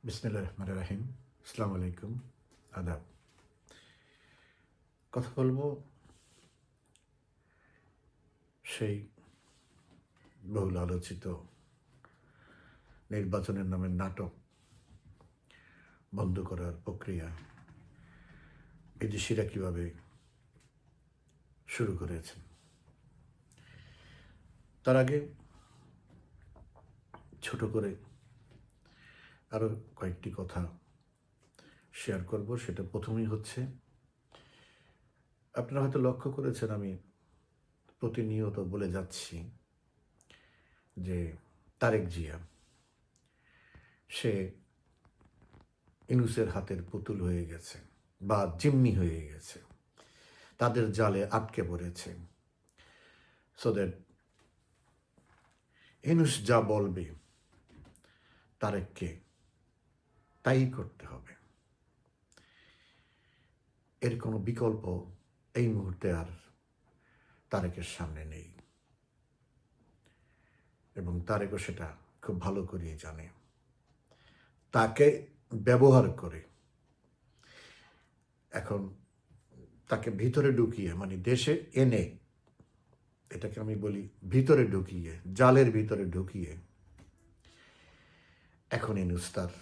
বিসমিল্লাহির রহমানির রহিম। আসসালামু আলাইকুম, আদাব। কথা বলবো সেই বহুল আলোচিত নির্বাচনের নামে নাটক বন্ধ করার প্রক্রিয়া বিদেশিরা কীভাবে শুরু করেছেন। তার আগে ছোট করে আরও কয়েকটি কথা শেয়ার করব। সেটা প্রথমেই হচ্ছে, আপনারা হয়তো লক্ষ্য করেছেন আমি প্রতিনিয়ত বলে যাচ্ছি যে তারেক জিয়া সে ইউনূসের হাতের পুতুল হয়ে গেছে বা জিম্মি হয়ে গেছে, তাদের জালে আটকে পড়েছে। সো দ্যাট ইউনূস যা বলবে তারেককে তাই করতে হবে। এর কোনো বিকল্প এই মুহূর্তে আর তারেকের সামনে নেই এবং তারেকও সেটা খুব ভালো করেই জানে। তাকে ব্যবহার করে এখন তাকে ভিতরে ঢুকিয়ে, মানে দেশে এনে, এটাকে আমি বলি ভিতরে ঢুকিয়ে, জালের ভিতরে ঢুকিয়ে এখন ইউনূস তার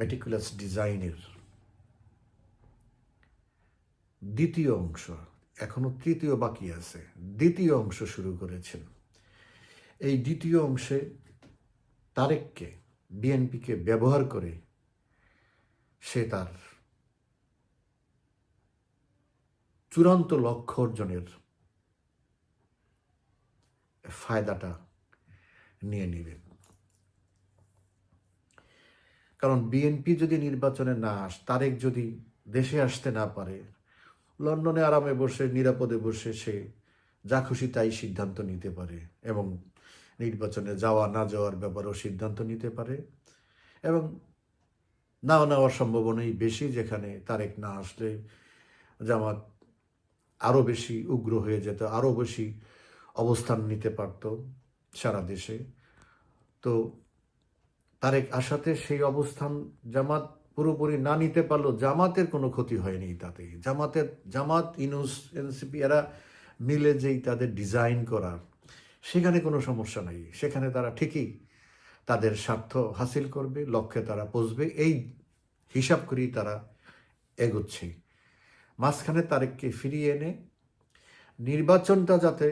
মেটিকুলাস ডিজাইনের দ্বিতীয় অংশ, এখনো তৃতীয় বাকি আছে, দ্বিতীয় অংশ শুরু করেছেন। এই দ্বিতীয় অংশে তারেককে, বিএনপিকে ব্যবহার করে সে তার চূড়ান্ত লক্ষ্য অর্জনের ফায়দাটা নিয়ে নেবেন। কারণ বিএনপি যদি নির্বাচনে না তারেক যদি দেশে আসতে না পারে, লন্ডনে আরামে বসে নিরাপদে বসে সে যা খুশি তাই সিদ্ধান্ত নিতে পারে এবং নির্বাচনে যাওয়া না যাওয়ার ব্যাপারেও সিদ্ধান্ত নিতে পারে এবং নাও নেওয়ার সম্ভাবনাই বেশি, যেখানে তারেক না আসলে জামাত আরও বেশি উগ্র হয়ে যেত, আরও বেশি অবস্থান নিতে পারত সারা দেশে। তো তারেক আসাতে সেই অবস্থান জামাত পুরোপুরি না নিতে পারলো, জামাতের কোনো ক্ষতি হয়নি তাতে। জামাত ইউনূস এনসিপি এরা মিলে যেই তাদের ডিজাইন করা, সেখানে কোনো সমস্যা নাই। সেখানে তারা ঠিকই তাদের স্বার্থ হাসিল করবে, লক্ষ্যে তারা পৌঁছবে, এই হিসাব করেই তারা এগোচ্ছে। মাঝখানে তারেককে ফিরিয়ে এনে নির্বাচনটা যাতে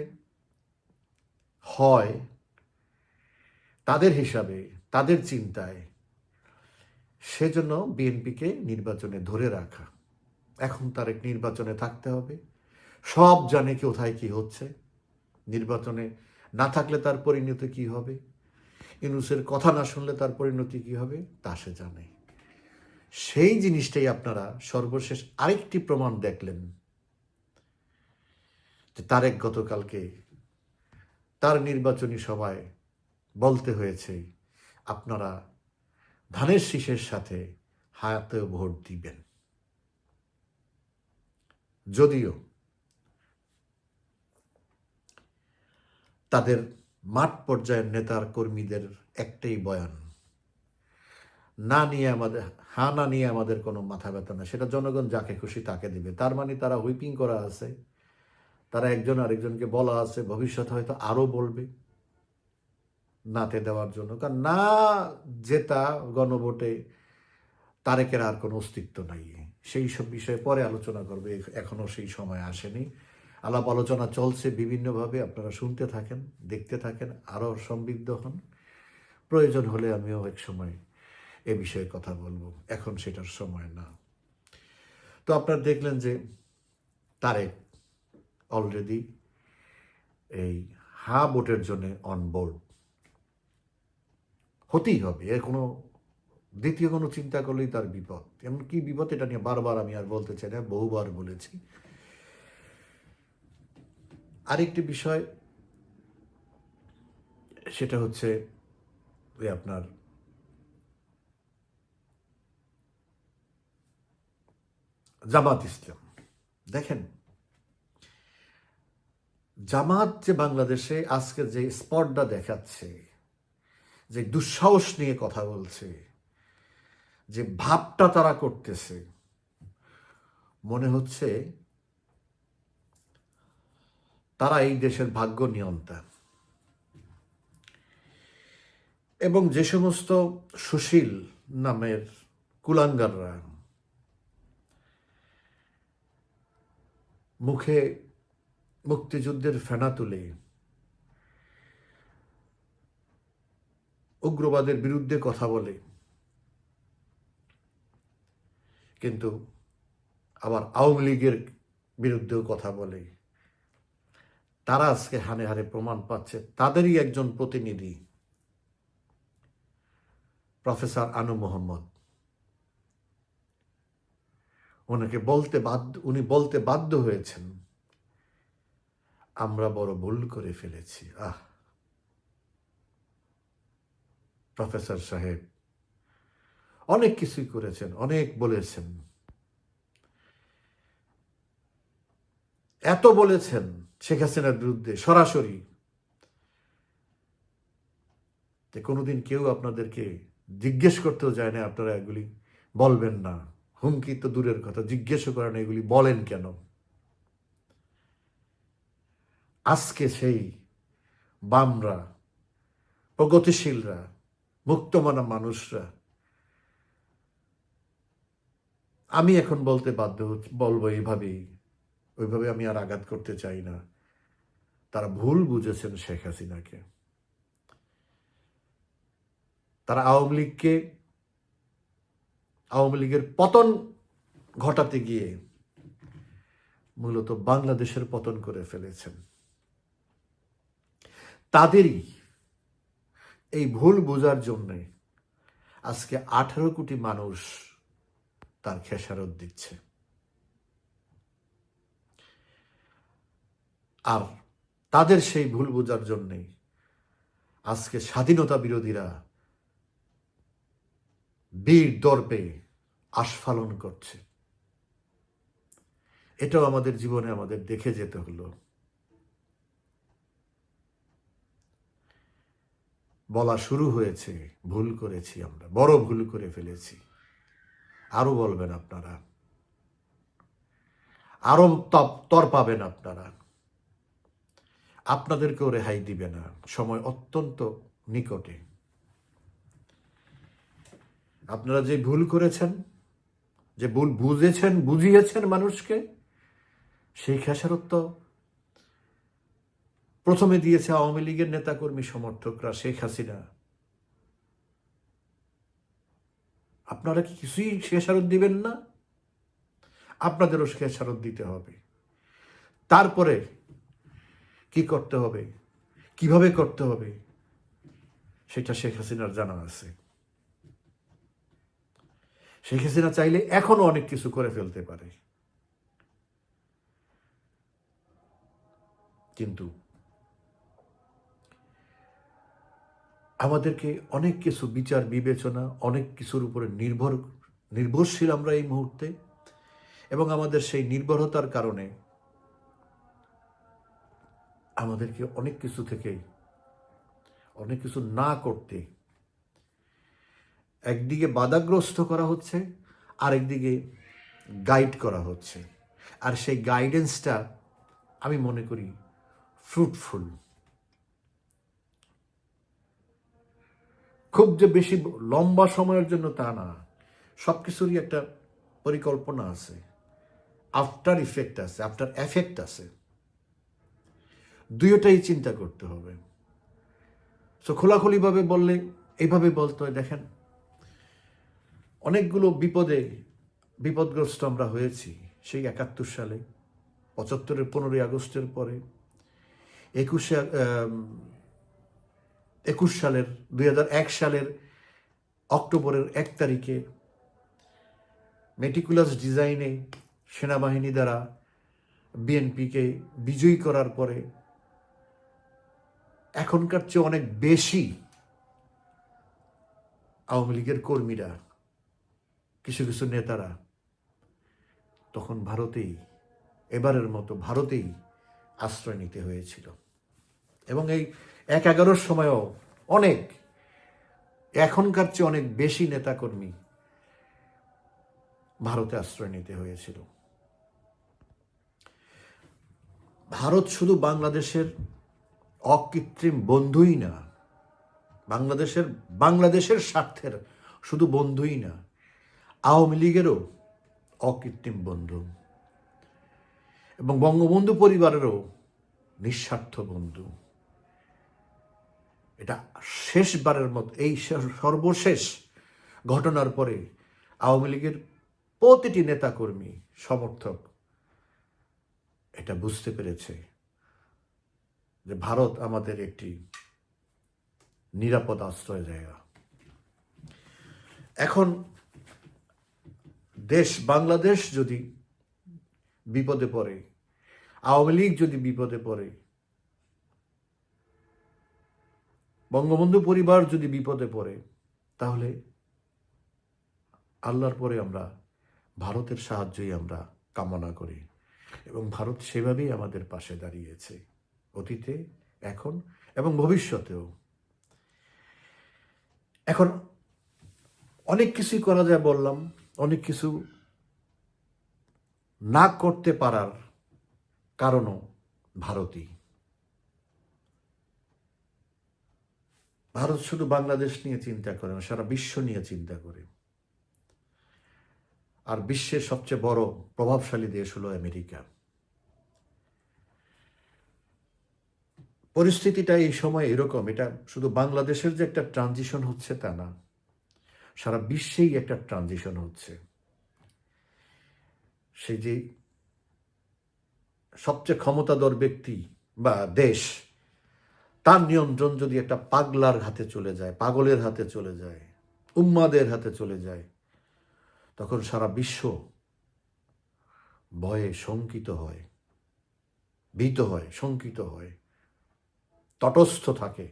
হয় তাদের হিসাবে, তাদের চিন্তায়, সেজন্য বিএনপিকে নির্বাচনে ধরে রাখা। এখন তারেক নির্বাচনে থাকতে হবে, সব জানে কোথায় কি হচ্ছে, নির্বাচনে না থাকলে তার পরিণতি কি হবে, ইউনূসের কথা না শুনলে তার পরিণতি কি হবে তা সে জানে। সেই জিনিসটাই আপনারা সর্বশেষ আরেকটি প্রমাণ দেখলেন যে তারেক গতকালকে তার নির্বাচনী সভায় বলতে হয়েছে আপনারা ধানের শীষের সাথে হায়াতেও ভোট দিবেন। যদিও তাদের মাঠ পর্যায়ের নেতার কর্মীদের একটাই বয়ান, না নিয়ে আমাদের, হ্যাঁ না নিয়ে আমাদের কোনো মাথা ব্যথা না, সেটা জনগণ যাকে খুশি তাকে দিবে। তার মানে তারা হুইপিং করা আছে, তারা একজন আরেকজনকে বলা আছে, ভবিষ্যতে হয়তো আরও বলবে নাতে দেওয়ার জন্য। কারণ না জেতা গণভোটে তারেকের আর কোনো অস্তিত্ব নাই। সেই সব বিষয়ে পরে আলোচনা করবে, এখনও সেই সময় আসেনি। আলাপ আলোচনা চলছে বিভিন্নভাবে, আপনারা শুনতে থাকেন, দেখতে থাকেন, আরও সমৃদ্ধ হন। প্রয়োজন হলে আমিও এক সময় এ বিষয়ে কথা বলবো, এখন সেটার সময় না। তো আপনারা দেখলেন যে তারেক অলরেডি এই হা ভোটের জন্য অন বোর্ড হতেই হবে। এর কোনো দ্বিতীয় কোনো চিন্তা করলেই তার বিপদ। এমন কি বিপদ, এটা নিয়ে বারবার আমি আর বলতে চাই না, বহুবার বলেছি। আরেকটি বিষয়, সেটা হচ্ছে আপনার জামাত ইসলাম। দেখেন, জামাত যে বাংলাদেশে আজকে যে স্পর্ধা দেখাচ্ছে, যে দুঃসাহস নিয়ে কথা বলছে, যে ভাবটা তারা করতেছে, মনে হচ্ছে তারা এই দেশের ভাগ্য নিয়ন্তা। এবং যে সমস্ত সুশীল নামের কুলাঙ্গাররা মুখে মুক্তিযুদ্ধের ফেনা তুলে উগ্রবাদের বিরুদ্ধে কথা বলে, কিন্তু আবার আওয়ামী লীগের বিরুদ্ধেও কথা বলে, তারা আজকে হানে হানে প্রমাণ পাচ্ছে। তাদেরই একজন প্রতিনিধি প্রফেসর আনু মোহাম্মদ, উনি বলতে বাধ্য হয়েছেন, আমরা বড় ভুল করে ফেলেছি। প্রফেসর সাহেব অনেক কিছুই করেছেন, অনেক বলেছেন, এত বলেছেন শেখ হাসিনার বিরুদ্ধে সরাসরি, যে কোনোদিন কেউ আপনাদেরকে জিজ্ঞেস করতেও যায় না আপনারা এগুলি বলবেন না। হুমকি তো দূরের কথা, জিজ্ঞেসও করেন এগুলি বলেন কেন। আজকে সেই বামরা, প্রগতিশীলরা, মুক্তমনা মানুষরা, আমি এখন বলবো ওইভাবে আমি আর আঘাত করতে চাই না, তারা ভুল বুঝেছেন শেখ হাসিনাকে। তারা আওয়ামী লীগের পতন ঘটাতে গিয়ে মূলত বাংলাদেশের পতন করে ফেলেছেন। তাদেরই এই ভুল বোঝার জন্যে আজকে 18 কোটি মানুষ তার খেসারত দিচ্ছে। আর তাদের সেই ভুল বোঝার জন্যে আজকে স্বাধীনতা বিরোধীরা বীর দর্পে আস্ফালন করছে। এটাও আমাদের জীবনে আমাদের দেখে যেতে হলো। বলা শুরু হয়েছে, ভুল করেছি, আমরা বড় ভুল করে ফেলেছি। আরো বলবেন আপনারা, আরো তর পাবেন আপনারা, আপনাদেরকেও রেহাই দিবে না। সময় অত্যন্ত নিকটে। আপনারা যে ভুল করেছেন, যে ভুল বুঝিয়েছেন মানুষকে, সেই খেসারত তো প্রথমে দিয়েছে আওয়ামী লীগের নেতাকর্মী সমর্থকরা, শেখ হাসিনা। আপনারা কি কিছুই খেসারত দিবেন না? আপনাদেরও খেসারত দিতে হবে। তারপরে কি করতে হবে, কিভাবে করতে হবে, সেটা শেখ হাসিনার জানা আছে। শেখ হাসিনা চাইলে এখনো অনেক কিছু করে ফেলতে পারে, কিন্তু আমাদেরকে অনেক কিছু বিচার বিবেচনা, অনেক কিছুর উপরে নির্ভরশীল আমরা এই মুহূর্তে। এবং আমাদের সেই নির্ভরতার কারণে আমাদেরকে অনেক কিছু না করতে একদিকে বাধাগ্রস্ত করা হচ্ছে, আরেকদিকে গাইড করা হচ্ছে। আর সেই গাইডেন্সটা আমি মনে করি ফ্রুটফুল। খুব যে বেশি লম্বা সময়ের জন্য তা না, সবকিছুরই একটা পরিকল্পনা আছে, আফটার এফেক্ট আছে। দুইটাই চিন্তা করতে হবে। সো খোলাখুলিভাবে বললে এইভাবে বলতে হয়, দেখেন অনেকগুলো বিপদগ্রস্ত আমরা হয়েছি সেই 71 সালে, 75-এর 15ই আগস্টের পরে, 2001 সালের অক্টোবরের 1 তারিখে মেটিকুলাস ডিজাইনে সেনাবাহিনী দ্বারা বিএনপিকে বিজয়ী করার পরে এখনকার চেয়ে অনেক বেশি আওয়ামী লীগের কর্মীরা, কিছু নেতারা তখন এবারের মতো ভারতেই আশ্রয় নিতে হয়েছিল। এবং এই 1/11 সময়ও অনেক এখনকার চেয়ে অনেক বেশি নেতাকর্মী ভারতে আশ্রয় নিতে হয়েছিল। ভারত শুধু বাংলাদেশের অকৃত্রিম বন্ধুই না, বাংলাদেশের স্বার্থের শুধু বন্ধুই না, আওয়ামী লীগেরও অকৃত্রিম বন্ধু এবং বঙ্গবন্ধু পরিবারেরও নিঃস্বার্থ বন্ধু। এটা শেষবারের মতো, এই সর্বশেষ ঘটনার পরে আওয়ামী লীগের প্রতিটি নেতাকর্মী, সমর্থক এটা বুঝতে পেরেছে যে ভারত আমাদের একটি নিরাপদ আশ্রয় জায়গা। এখন বাংলাদেশ যদি বিপদে পড়ে, আওয়ামী লীগ যদি বিপদে পড়ে, বঙ্গবন্ধু পরিবার যদি বিপদে পড়ে, তাহলে আল্লাহর পরে আমরা ভারতের সাহায্যই আমরা কামনা করি এবং ভারত সেভাবেই আমাদের পাশে দাঁড়িয়েছে, অতীতে, এখন এবং ভবিষ্যতেও। এখন অনেক কিছুই করা যায় বললাম, অনেক কিছু না করতে পারার কারণও ভারতই। ভারত শুধু বাংলাদেশ নিয়ে চিন্তা করে না, সারা বিশ্ব নিয়ে চিন্তা করে। আর বিশ্বের সবচেয়ে বড় প্রভাবশালী দেশ হলো আমেরিকা। পরিস্থিতিটা এই সময় এরকম, এটা শুধু বাংলাদেশের যে একটা ট্রানজিশন হচ্ছে তা না, সারা বিশ্বেই একটা ট্রানজিশন হচ্ছে। সেই যে সবচেয়ে ক্ষমতাধর ব্যক্তি বা দেশ, তার নিয়ন্ত্রণ যদি একটা পাগলার হাতে চলে যায়, পাগলের হাতে চলে যায়, উম্মাদের হাতে চলে যায়, তখন সারা বিশ্ব ভয়ে শঙ্কিত হয়, ভীত হয়, শঙ্কিত হয়, তটস্থ থাকে,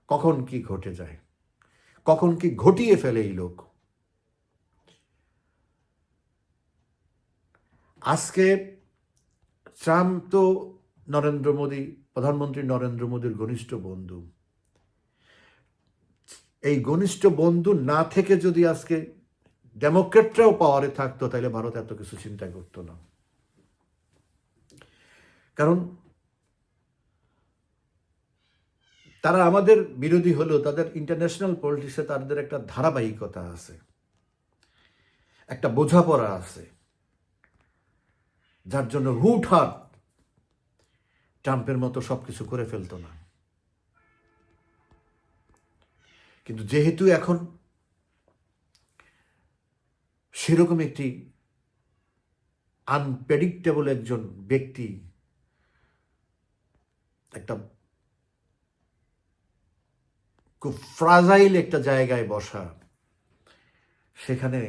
কখন কি ঘটে যায়, কখন কি ঘটিয়ে ফেলে এই লোক। আজকে ট্রাম্প তো প্রধানমন্ত্রী নরেন্দ্র মোদীর ঘনিষ্ঠ বন্ধু। এই ঘনিষ্ঠ বন্ধু না থেকে যদি আজকে ডেমোক্রেটরাও পাওয়ারে থাকতো, তাহলে ভারত এত কিছু চিন্তা করতো না। কারণ তারা আমাদের বিরোধী হলেও তাদের ইন্টারন্যাশনাল পলিটিক্সে তাদের একটা ধারাবাহিকতা আছে, একটা বোঝাপড়া আছে, যার জন্য হুটহাট ট্রাম্পের মতো সবকিছু করে ফেলতো না। কিন্তু যেহেতু এখন সেরকম একটি আনপ্রেডিক্টেবল একজন ব্যক্তি একটা খুব ফ্রাজাইল একটা জায়গায় বসা, সেখানে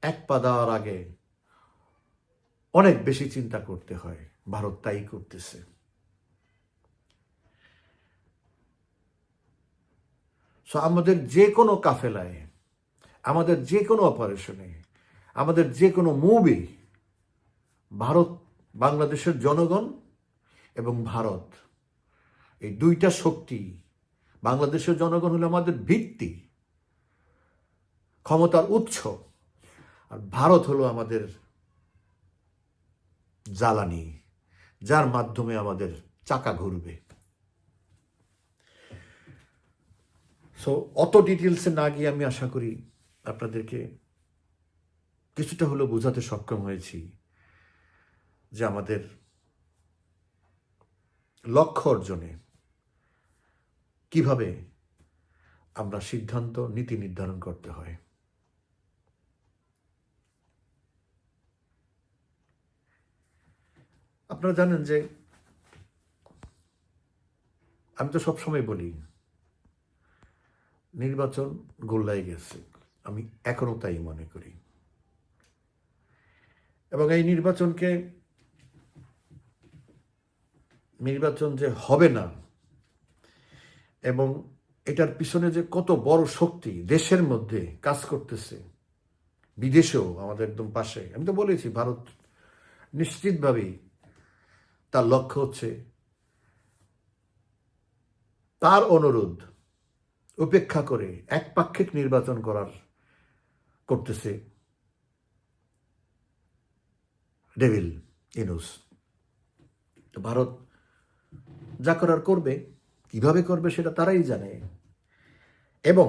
এক পা দেওয়ার আগে অনেক বেশি চিন্তা করতে হয়। ভারত তাই করতেছে। সো আমাদের যে কোনো কাফেলায়, আমাদের যে কোনো অপারেশনে, আমাদের যে কোনো মুভি, ভারত, বাংলাদেশের জনগণ এবং ভারত, এই দুইটা শক্তি, বাংলাদেশের জনগণ হলো আমাদের ভিত্তি, ক্ষমতার উৎস, আর ভারত হলো আমাদের জ্বালানি, যার মাধ্যমে আমাদের চাকা ঘুরবে। সো অত ডিটেলসে না গিয়ে আমি আশা করি আপনাদেরকে কিছুটা হলেও বোঝাতে সক্ষম হয়েছি যে আমাদের লক্ষ্য অর্জনে কিভাবে আমরা সিদ্ধান্ত, নীতি নির্ধারণ করতে হয়। আপনারা জানেন যে আমি তো সবসময় বলি নির্বাচন গোল্লায় গেছে, আমি এখনো তাই মনে করি। এবং এই নির্বাচন যে হবে না, এবং এটার পিছনে যে কত বড় শক্তি দেশের মধ্যে কাজ করতেছে, বিদেশেও আমাদের একদম পাশে, আমি তো বলেছি ভারত নিশ্চিতভাবেই তার লক্ষ্য হচ্ছে তার অনুরোধ উপেক্ষা করে একপাক্ষিক নির্বাচন করতেছে ডেভিল ইনুস। তো ভারত যা করার করবে, কিভাবে করবে সেটা তারাই জানে। এবং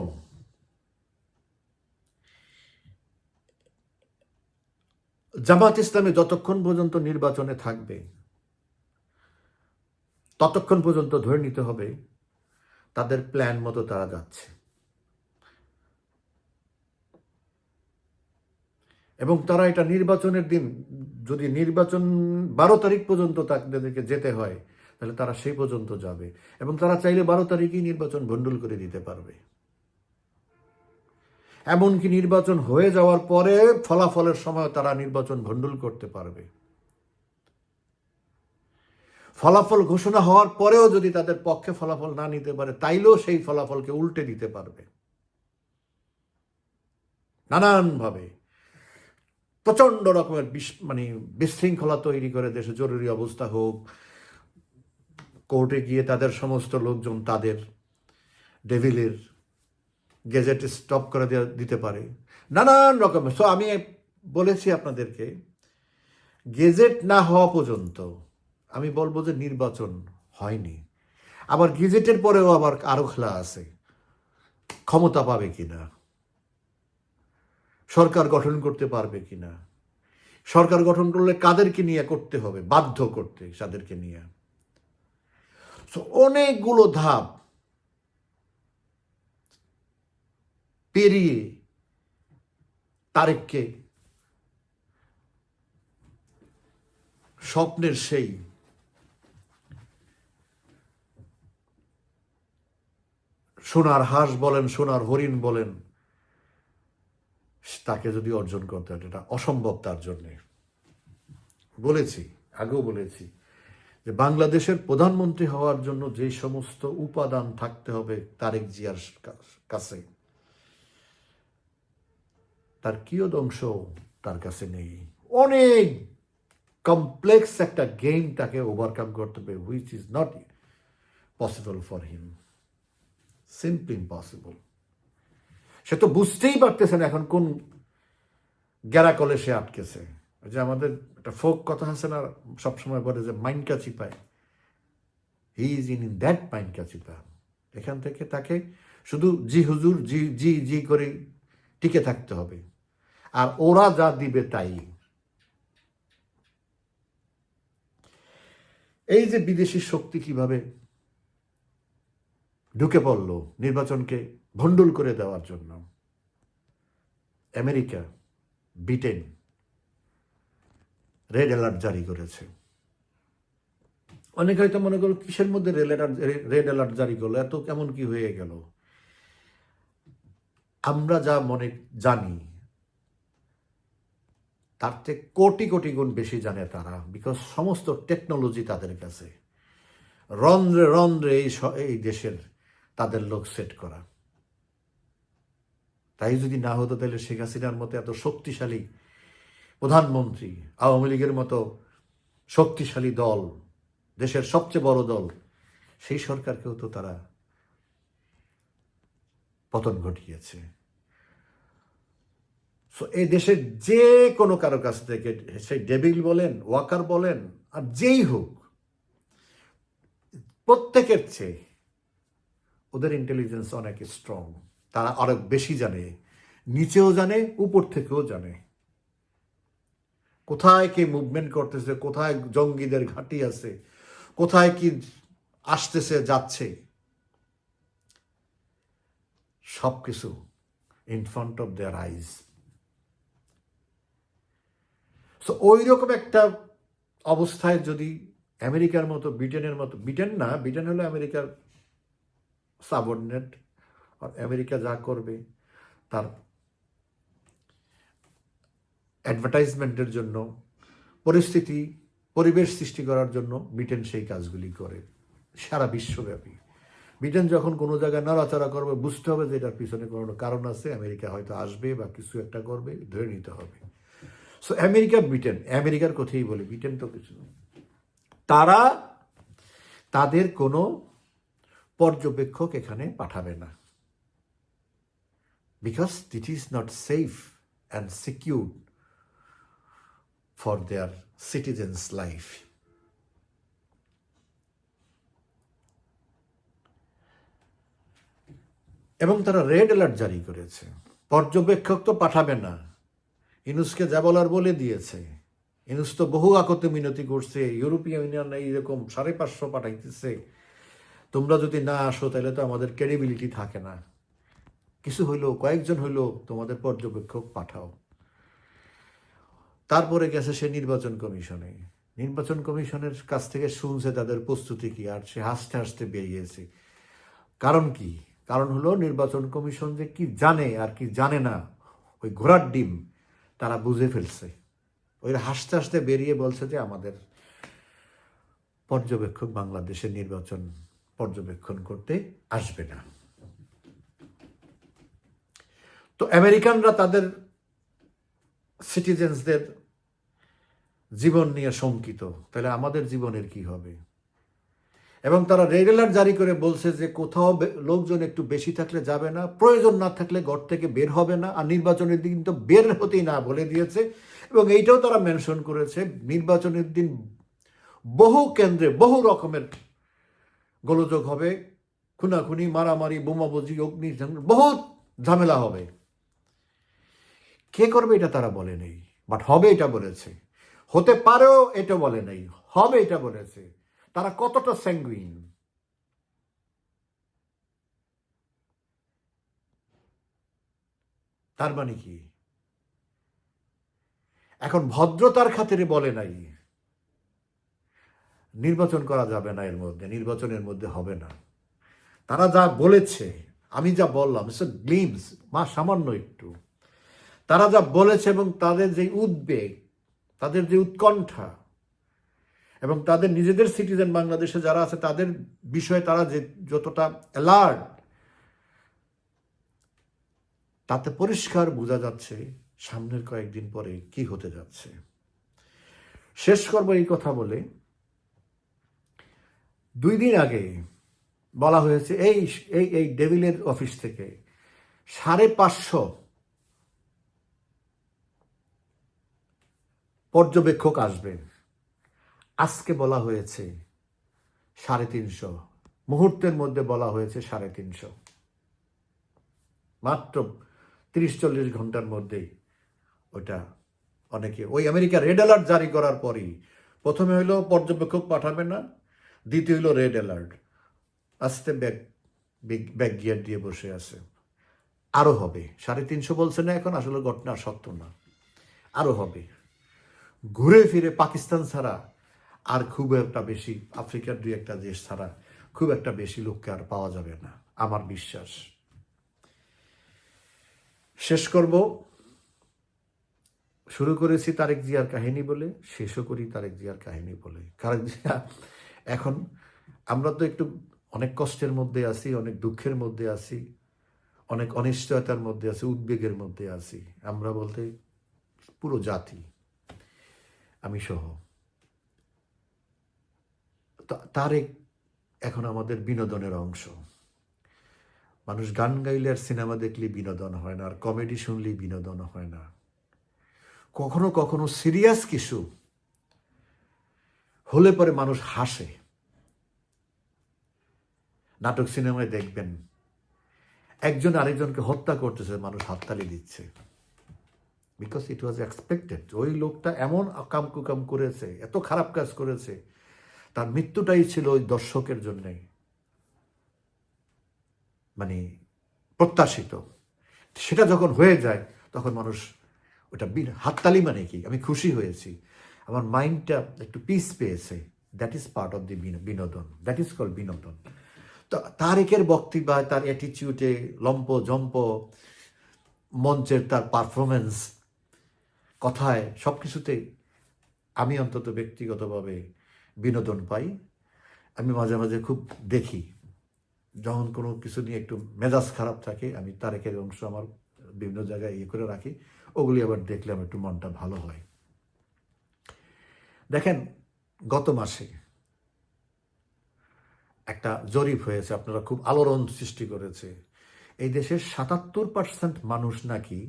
জামাত ইসলামী যতক্ষণ পর্যন্ত নির্বাচনে থাকবে ততক্ষণ পর্যন্ত ধরে নিতে হবে তাদের প্ল্যান মতো তারা যাচ্ছে, এবং তারা এটা নির্বাচনের দিন, যদি নির্বাচন 12 তারিখ পর্যন্ত তাদেরকে যেতে হয় তাহলে তারা সেই পর্যন্ত যাবে, এবং তারা চাইলে 12 তারিখেই নির্বাচন ভণ্ডুল করে দিতে পারবে। এমনকি নির্বাচন হয়ে যাওয়ার পরে ফলাফলের সময় তারা নির্বাচন ভণ্ডুল করতে পারবে। ফলাফল ঘোষণা হওয়ার পরেও যদি তাদের পক্ষে ফলাফল না নিতে পারে তাইলেও সেই ফলাফলকে উল্টে দিতে পারবে। নানানভাবে প্রচন্ড রকমের বিশৃঙ্খলা তৈরি করে দেশে জরুরি অবস্থা হোক, কোর্টে গিয়ে তাদের সমস্ত লোকজন তাদের ডেভিলের গেজেট স্টপ করে দিতে পারে, নানান রকমের। সো আমি বলেছি আপনাদেরকে, গেজেট না হওয়া পর্যন্ত আমি বলবো যে নির্বাচন হয়নি। আবার গেজেটের পরেও আবার আরো খেলা আছে, ক্ষমতা পাবে কিনা, সরকার গঠন করতে পারবে কিনা, সরকার গঠন করলে কাদেরকে নিয়ে করতে হবে, বাধ্য করতে তাদেরকে নিয়ে। অনেকগুলো ধাপ পেরিয়ে তারেককে স্বপ্নের সেই সোনার হাঁস বলেন, সোনার হরিণ বলেন, তাকে যদি অর্জন করতে হয় এটা অসম্ভব তার জন্যে। বলেছি, আগেও বলেছি যে বাংলাদেশের প্রধানমন্ত্রী হওয়ার জন্য যে সমস্ত উপাদান থাকতে হবে তারেক জিয়ার কাছে, তার কিয়দংশ তার কাছে নেই। অনেক কমপ্লেক্স একটা গেম তাকে ওভারকাম করতে হবে, which is not possible for him, simply impossible. সে তো বুঝতেই পারতেছে না এখন কোন গ্যারাকলে সে আটকেছে। যে আমাদের একটা ফোক কথা আছে না, সবসময় বলে যে মাইনকা চিপায়, হি ইজ ইন দ্যাট মাইনকা চিপা। এখান থেকে তাকে শুধু জি হুজুর, জি জি জি করে টিকে থাকতে হবে, আর ওরা যা দিবে তাই। এই যে বিদেশি শক্তি কিভাবে ঢুকে পড়ল নির্বাচনকে ভণ্ডুল করে দেওয়ার জন্য, আমেরিকা, ব্রিটেন রেড অ্যালার্ট জারি করেছে। অনেকে হয়তো মনে করো কিসের মধ্যে রেড অ্যালার্ট জারি করলো, এত কেমন কি হয়ে গেল। আমরা যা জানি তার থেকে কোটি কোটি গুণ বেশি জানে তারা, বিকজ সমস্ত টেকনোলজি তাদের কাছে, রন্ধ্রে রন্ধ্রে এই দেশের তাদের লোক সেট করা। তাই যদি না হতো তাহলে শেখ হাসিনার মতো এত শক্তিশালী প্রধানমন্ত্রী, আওয়ামী লীগের মতো শক্তিশালী দল, দেশের সবচেয়ে বড় দল, সেই সরকারকেও তো তারা পতন ঘটিয়েছে। সো এই দেশের যে কোনো কারো কাছ থেকে, সেই ডেভিল বলেন, ওয়াকার বলেন, আর যেই হোক, প্রত্যেকের চেয়ে ওদের ইন্টেলিজেন্স অনেক স্ট্রং। তারা আরো বেশি জানে, নিচেও জানে, উপর থেকেও জানে কোথায় কি মুভমেন্ট করতেছে, কোথায় জঙ্গিদের ঘাঁটি আছে, কোথায় কি আসতেছে যাচ্ছে, সবকিছু in front of their eyes. So ওই রকম একটা অবস্থায় যদি আমেরিকার মতো, ব্রিটেনের মতো, ব্রিটেন হলো আমেরিকার সাবঅর্ডিনেট, আর আমেরিকা যা করবে তার অ্যাডভার্টাইজমেন্টের জন্য, পরিবেশ সৃষ্টি করার জন্য ব্রিটেন সেই কাজগুলি করে সারা বিশ্বব্যাপী। ব্রিটেন যখন কোনো জায়গায় নাড়াচাড়া করবে বুঝতে হবে যে এটার পিছনে কোনো কারণ আছে, আমেরিকা হয়তো আসবে বা কিছু একটা করবে, ধরে নিতে হবে। সো আমেরিকা, ব্রিটেন, আমেরিকার কথাই বলি, ব্রিটেন তো কিছু, তারা তাদের কোনো পর্যবেক্ষক এখানে পাঠাবে না। Because it is not safe and secure for their citizens life. এবং তারা রেড অ্যালার্ট জারি করেছে, পর্যবেক্ষক তো পাঠাবে না। ইউনুসকে যা বলার বলে দিয়েছে। ইউনুস তো বহু আকতে মিনতি করছে, ইউরোপীয় ইউনিয়ন এইরকম 550 পাঠাইতেছে, তোমরা যদি না আসো তাহলে তো আমাদের ক্রেডিবিলিটি থাকে না, কিছু হইলো কয়েকজন হইলো তোমাদের পর্যবেক্ষক পাঠাও। তারপরে গেছে সে নির্বাচন কমিশনে, নির্বাচন কমিশনের কাছ থেকে শুনছে তাদের প্রস্তুতি কি, আর সে হাসতে হাসতে বেরিয়েছে। কারণ কি? কারণ হলো নির্বাচন কমিশন যে কি জানে আর কি জানে না, ওই ঘোড়ার ডিম তারা বুঝে ফেলছে। ওই হাসতে হাসতে বেরিয়ে বলছে যে আমাদের পর্যবেক্ষক বাংলাদেশের নির্বাচন পর্যবেক্ষণ করতে আসবে না। তো আমেরিকানরা তাদের সিটিজেন্সদের জীবন নিয়ে শঙ্কিত, তাহলে আমাদের জীবনের কি হবে? এবং তারা রেড অ্যালার্ট জারি করে বলছে যে কোথাও লোকজন একটু বেশি থাকলে যাবে না, প্রয়োজন না থাকলে ঘর থেকে বের হবে না, আর নির্বাচনের দিন তো বের হতেই না বলে দিয়েছে। এবং এইটাও তারা মেনশন করেছে, নির্বাচনের দিন বহু কেন্দ্রে বহু রকমের গোলযোগ হবে, খুনাখুনি, মারামারি, বোমাবাজি, অগ্নি, বহুত ঝামেলা হবে। কে করবে এটা তারা বলে নেই, বাট হবে এটা বলেছে। হতে পারেও এটা বলে নেই, হবে এটা বলেছে। তারা কতটা স্যাঙ্গুইন! তার মানে কি? এখন ভদ্রতার খাতিরে বলে নাই নির্বাচন করা যাবে না, এর মধ্যে নির্বাচনের মধ্যে হবে না। তারা যা বলেছে, আমি যা বললাম, গ্লিমস সামান্য একটু তারা যা বলেছে, এবং তাদের যে উদ্বেগ, তাদের যে উৎকণ্ঠা, এবং তাদের নিজেদের সিটিজেন বাংলাদেশে যারা আছে তাদের বিষয়ে তারা যে যতটা অ্যালার্ট, তাতে পরিষ্কার বোঝা যাচ্ছে সামনের কয়েকদিন পরে কি হতে যাচ্ছে। শেষ করবো এই কথা বলে, 2 দিন আগে বলা হয়েছে এই এই এই ডেভিলের অফিস থেকে 550 পর্যবেক্ষক আসবে। আজকে বলা হয়েছে 350, মুহূর্তের মধ্যে বলা হয়েছে 350, মাত্র 30-40 ঘন্টার মধ্যেই। ওটা অনেকে ওই আমেরিকা রেড অ্যালার্ট জারি করার পরই, প্রথমে হইলো পর্যবেক্ষক পাঠাবে না, দ্বিতীয় হইলো রেড অ্যালার্ট, আস্তে ব্যাগ গিয়ার দিয়ে বসে আছে। আরও হবে, 350 বলছে না এখন, আসলে ঘটনা সত্য না, আরও হবে। ঘুরে ফিরে পাকিস্তান ছাড়া আর খুব একটা বেশি, আফ্রিকার 2-1টা দেশ ছাড়া খুব একটা বেশি লোককে আর পাওয়া যাবে না, আমার বিশ্বাস। শেষ করব, শুরু করেছি তারেক জিয়ার কাহিনী বলে, শেষও করি তারেক জিয়ার কাহিনী বলে। তারেক জিয়া এখন, আমরা তো একটু অনেক কষ্টের মধ্যে আছি, অনেক দুঃখের মধ্যে আছি, অনেক অনিশ্চয়তার মধ্যে আছি, উদ্বেগের মধ্যে আছি। আমরা বলতে পুরো জাতি, আমি সহ। তারেক এখন আমাদের বিনোদনের অংশ। মানুষ গান গাইলে আর সিনেমা দেখলে বিনোদন হয় না, আর কমেডি শুনলেই বিনোদন হয় না। কখনো কখনো সিরিয়াস কিছু হলে পরে মানুষ হাসে। নাটক সিনেমায় দেখবেন একজন আরেকজনকে হত্যা করতেছে, মানুষ হাততালি দিচ্ছে, বিকজ ইট ওয়াজ এক্সপেক্টেড। ওই লোকটা এমন আকাম কুকাম করেছে, এত খারাপ কাজ করেছে, তার মৃত্যুটাই ছিল ওই দর্শকের জন্যে মানে প্রত্যাশিত। সেটা যখন হয়ে যায় তখন মানুষ ওটা হাততালি মানে কি, আমি খুশি হয়েছি, আমার মাইন্ডটা একটু পিস পেয়েছে, that is part of the বিনোদন, দ্যাট ইজ কল্ড বিনোদন। তো তারেকের বক্তব্য, তার অ্যাটিটিউডে, লম্প জম্প, মঞ্চের তার পারফরমেন্স, কথায়, সব কিছুতেই আমি অন্তত ব্যক্তিগতভাবে বিনোদন পাই। আমি মাঝে মাঝে খুব দেখি, যখন কোনো কিছু নিয়ে একটু মেজাজ খারাপ থাকে, আমি তারেকের অংশ আমার বিভিন্ন জায়গায় ইয়ে করে রাখি, ওগুলি আবার দেখলে আমার একটু মনটা ভালো হয়। দেখেন, গত মাসে একটা জরিপ হয়েছে, আপনারা খুব আলোড়ন সৃষ্টি করেছে। এই দেশের ৭৭% মানুষ নাকি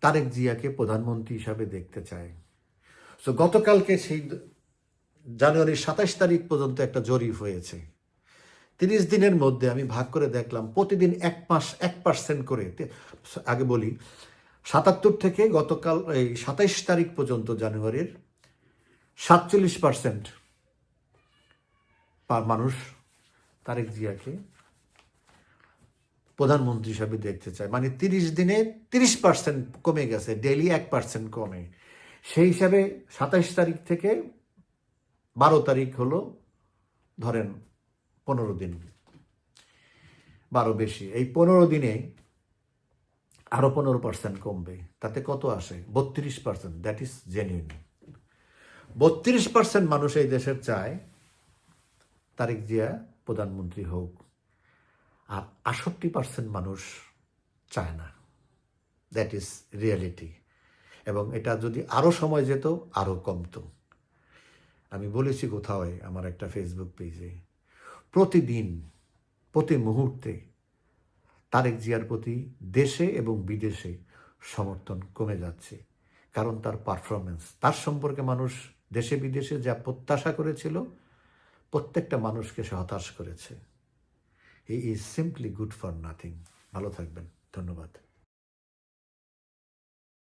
তারেক জিয়াকে প্রধানমন্ত্রী হিসাবে দেখতে চায়। তো গতকালকে সেই জানুয়ারির ২৭ তারিখ পর্যন্ত একটা জরিপ হয়েছে। ৩০ দিনের মধ্যে আমি ভাগ করে দেখলাম প্রতিদিন 1% করে। আগে বলি, ৭৭ থেকে গতকাল এই ২৭ তারিখ পর্যন্ত জানুয়ারির ৪৭% মানুষ তারেক জিয়াকে প্রধানমন্ত্রী হিসাবে দেখতে চায়। মানে ৩০ দিনে ৩০% কমে গেছে, ডেইলি 1% কমে। সেই হিসাবে ২৭ তারিখ থেকে ১২ তারিখ হলো ধরেন ১৫ দিন, ১২ বেশি, এই ১৫ দিনে আরো ১৫% কমবে। তাতে কত আসে? ৩২%। That is genuine. ৩২% মানুষ এই দেশের চায় তারেক জিয়া প্রধানমন্ত্রী হোক, আর ৬৮% মানুষ চায় না। That is reality. এবং এটা যদি আরো সময় যেত আরো কমতো। আমি বলেছি কোথাও আমার একটা ফেসবুক পেজে, প্রতিদিন প্রতি মুহূর্তে তারেক জিয়ার প্রতি দেশে এবং বিদেশে সমর্থন কমে যাচ্ছে। কারণ তার পারফরমেন্স, তার সম্পর্কে মানুষ দেশে বিদেশে যা প্রত্যাশা করেছিল প্রত্যেকটা মানুষকে সে হতাশ করেছে। He is simply good for nothing. ভালো থাকবেন, ধন্যবাদ।